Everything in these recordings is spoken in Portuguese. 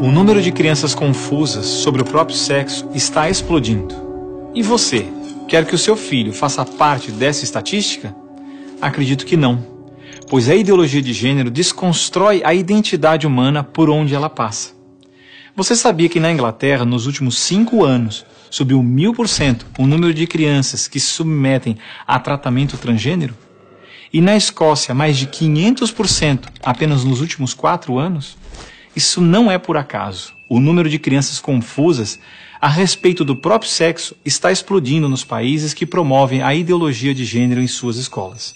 O número de crianças confusas sobre o próprio sexo está explodindo. E você, quer que o seu filho faça parte dessa estatística? Acredito que não, pois a ideologia de gênero desconstrói a identidade humana por onde ela passa. Você sabia que na Inglaterra, nos últimos 5 anos, subiu 1000% o número de crianças que se submetem a tratamento transgênero? E na Escócia, mais de 500% apenas nos últimos 4 anos? Isso não é por acaso. O número de crianças confusas a respeito do próprio sexo está explodindo nos países que promovem a ideologia de gênero em suas escolas.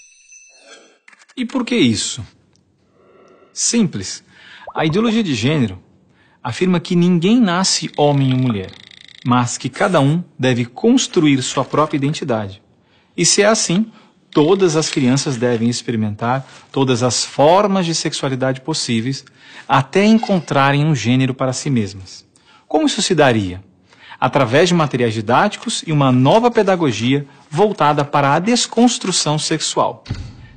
E por que isso? Simples. A ideologia de gênero afirma que ninguém nasce homem ou mulher, mas que cada um deve construir sua própria identidade. E se é assim, todas as crianças devem experimentar todas as formas de sexualidade possíveis até encontrarem um gênero para si mesmas. Como isso se daria? Através de materiais didáticos e uma nova pedagogia voltada para a desconstrução sexual.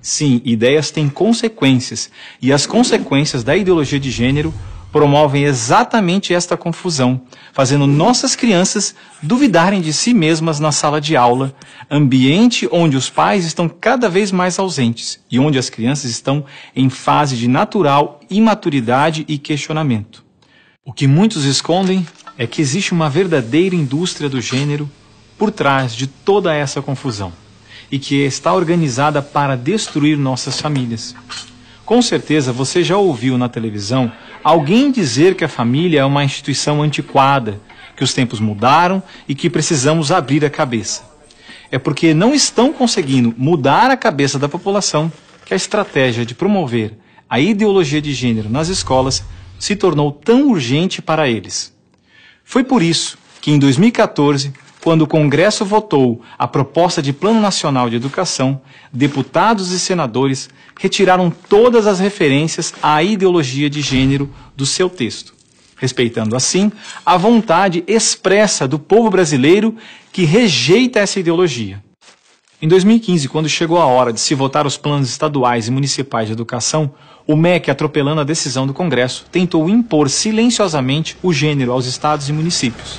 Sim, ideias têm consequências, e as consequências da ideologia de gênero promovem exatamente esta confusão, fazendo nossas crianças duvidarem de si mesmas na sala de aula, ambiente onde os pais estão cada vez mais ausentes e onde as crianças estão em fase de natural imaturidade e questionamento. O que muitos escondem é que existe uma verdadeira indústria do gênero por trás de toda essa confusão e que está organizada para destruir nossas famílias. Com certeza você já ouviu na televisão alguém dizer que a família é uma instituição antiquada, que os tempos mudaram e que precisamos abrir a cabeça. É porque não estão conseguindo mudar a cabeça da população que a estratégia de promover a ideologia de gênero nas escolas se tornou tão urgente para eles. Foi por isso que em 2014, quando o Congresso votou a proposta de Plano Nacional de Educação, deputados e senadores retiraram todas as referências à ideologia de gênero do seu texto, respeitando assim a vontade expressa do povo brasileiro que rejeita essa ideologia. Em 2015, quando chegou a hora de se votar os planos estaduais e municipais de educação, o MEC, atropelando a decisão do Congresso, tentou impor silenciosamente o gênero aos estados e municípios.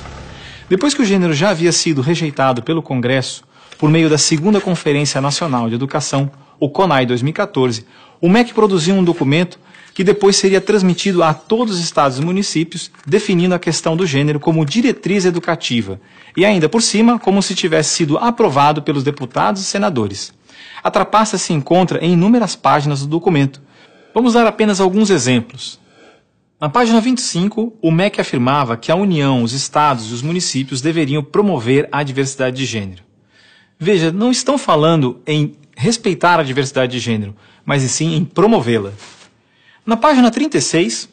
Depois que o gênero já havia sido rejeitado pelo Congresso, por meio da 2ª Conferência Nacional de Educação, o CONAE 2014, o MEC produziu um documento que depois seria transmitido a todos os estados e municípios, definindo a questão do gênero como diretriz educativa, e ainda por cima, como se tivesse sido aprovado pelos deputados e senadores. A trapaça se encontra em inúmeras páginas do documento. Vamos dar apenas alguns exemplos. Na página 25, o MEC afirmava que a União, os estados e os municípios deveriam promover a diversidade de gênero. Veja, não estão falando em respeitar a diversidade de gênero, mas sim em promovê-la. Na página 36,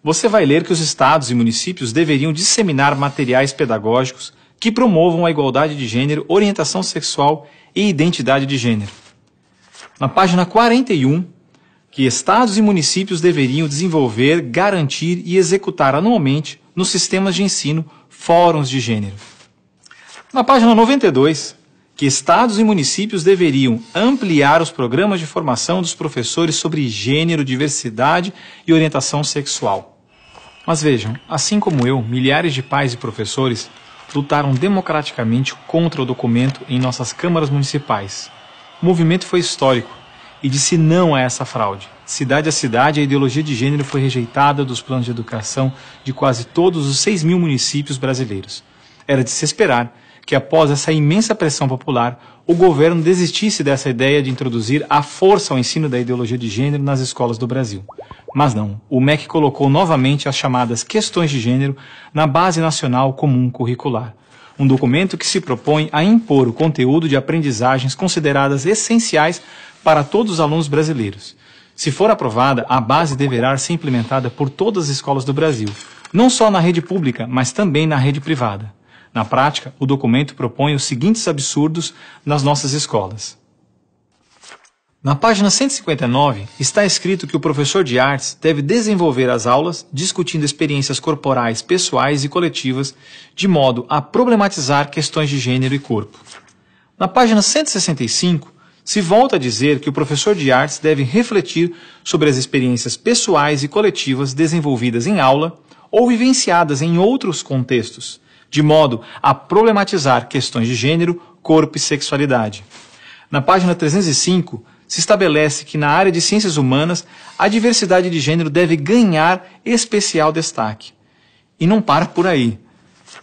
você vai ler que os estados e municípios deveriam disseminar materiais pedagógicos que promovam a igualdade de gênero, orientação sexual e identidade de gênero. Na página 41, que estados e municípios deveriam desenvolver, garantir e executar anualmente nos sistemas de ensino fóruns de gênero. Na página 92, que estados e municípios deveriam ampliar os programas de formação dos professores sobre gênero, diversidade e orientação sexual. Mas vejam, assim como eu, milhares de pais e professores lutaram democraticamente contra o documento em nossas câmaras municipais. O movimento foi histórico e disse não a essa fraude. Cidade a cidade, a ideologia de gênero foi rejeitada dos planos de educação de quase todos os 6.000 municípios brasileiros. Era de se esperar que, após essa imensa pressão popular, o governo desistisse dessa ideia de introduzir à força o ensino da ideologia de gênero nas escolas do Brasil. Mas não, o MEC colocou novamente as chamadas questões de gênero na Base Nacional Comum Curricular, um documento que se propõe a impor o conteúdo de aprendizagens consideradas essenciais para todos os alunos brasileiros. Se for aprovada, a base deverá ser implementada por todas as escolas do Brasil, não só na rede pública, mas também na rede privada. Na prática, o documento propõe os seguintes absurdos nas nossas escolas. Na página 159, está escrito que o professor de artes deve desenvolver as aulas discutindo experiências corporais, pessoais e coletivas, de modo a problematizar questões de gênero e corpo. Na página 165, se volta a dizer que o professor de artes deve refletir sobre as experiências pessoais e coletivas desenvolvidas em aula, ou vivenciadas em outros contextos, de modo a problematizar questões de gênero, corpo e sexualidade. Na página 305, se estabelece que na área de ciências humanas, a diversidade de gênero deve ganhar especial destaque. E não para por aí.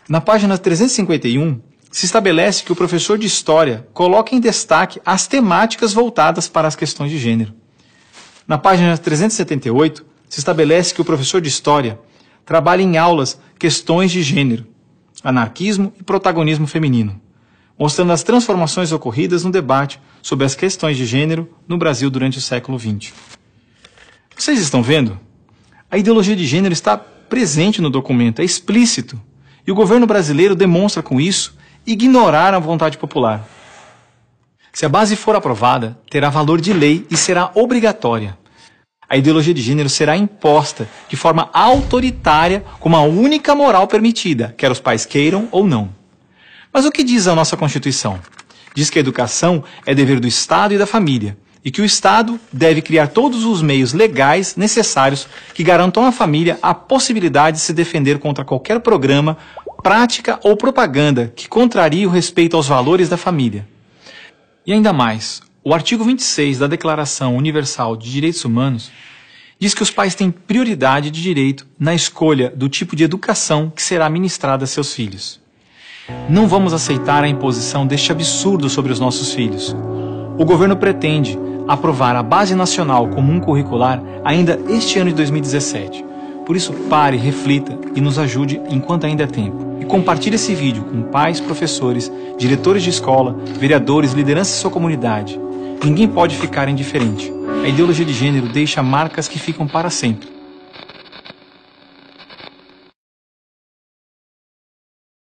Na página 351, se estabelece que o professor de História coloca em destaque as temáticas voltadas para as questões de gênero. Na página 378, se estabelece que o professor de História trabalha em aulas questões de gênero, anarquismo e protagonismo feminino, mostrando as transformações ocorridas no debate sobre as questões de gênero no Brasil durante o século XX. Vocês estão vendo? A ideologia de gênero está presente no documento, é explícito, e o governo brasileiro demonstra com isso ignorar a vontade popular. Se a base for aprovada, terá valor de lei e será obrigatória. A ideologia de gênero será imposta de forma autoritária como a única moral permitida, quer os pais queiram ou não. Mas o que diz a nossa Constituição? Diz que a educação é dever do Estado e da família, e que o Estado deve criar todos os meios legais necessários que garantam à família a possibilidade de se defender contra qualquer programa, prática ou propaganda que contrarie o respeito aos valores da família. E ainda mais, o artigo 26 da Declaração Universal de Direitos Humanos diz que os pais têm prioridade de direito na escolha do tipo de educação que será ministrada a seus filhos. Não vamos aceitar a imposição deste absurdo sobre os nossos filhos. O governo pretende aprovar a Base Nacional Comum Curricular ainda este ano de 2017. Por isso, pare, reflita e nos ajude enquanto ainda é tempo. E compartilhe esse vídeo com pais, professores, diretores de escola, vereadores, lideranças de sua comunidade. Ninguém pode ficar indiferente. A ideologia de gênero deixa marcas que ficam para sempre.